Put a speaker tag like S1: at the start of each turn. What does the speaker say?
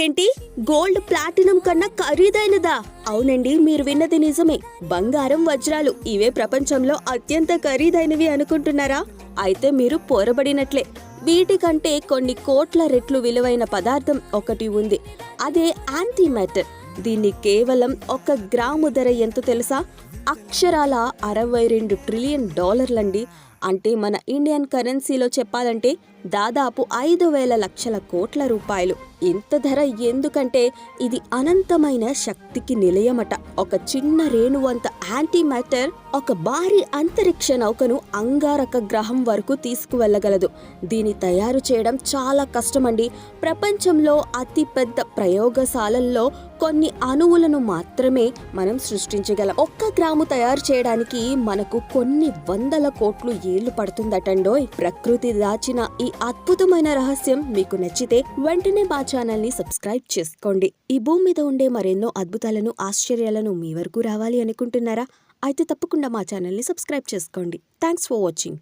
S1: ఏంటి, gold platinum కన్నా ఖరీదైనదా? అవునండి, మీరు విన్నది నిజమే. బంగారం, వజ్రాలు ఇవే ప్రపంచంలో అత్యంత ఖరీదైనవి అనుకుంటున్నారా? అయితే మీరు పొరబడినట్లే. వీటికంటే కొన్ని కోట్ల రెట్లు విలువైన పదార్థం ఒకటి ఉంది. అదే యాంటీ మ్యాటర్. దీన్ని కేవలం 1 గ్రాము ధర ఎంత తెలుసా? అక్షరాల 62 ట్రిలియన్ డాలర్లండి. అంటే మన ఇండియన్ కరెన్సీలో చెప్పాలంటే దాదాపు 5,000 లక్షల కోట్ల రూపాయలు. ఇంత ధర ఎందుకంటే ఇది అనంతమైన శక్తికి నిలయమట. ఒక చిన్న రేణువంత యాంటీ మ్యాటర్ ఒక భారీ అంతరిక్ష నౌకను అంగారక గ్రహం వరకు తీసుకువెళ్లగలదు. దీన్ని తయారు చేయడం చాలా కష్టమండి. ప్రపంచంలో అతి పెద్ద ప్రయోగశాలల్లో కొన్ని అణువులను మాత్రమే మనం సృష్టించగలం. 1 గ్రాము తయారు చేయడానికి మనకు కొన్ని వందల కోట్లు ఏళ్లు పడుతుందటండోయ్. ప్రకృతి దాచిన ఈ అద్భుతమైన రహస్యం మీకు నచ్చితే వెంటనే మా ఛానల్ ని సబ్స్క్రైబ్ చేసుకోండి. ఈ భూమి మీద ఉండే మరెన్నో అద్భుతాలను, ఆశ్చర్యాలను మీ వరకు రావాలి అనుకుంటున్నారా? అయితే తప్పకుండా మా ఛానల్ ని సబ్స్క్రైబ్ చేసుకోండి. Thanks for watching.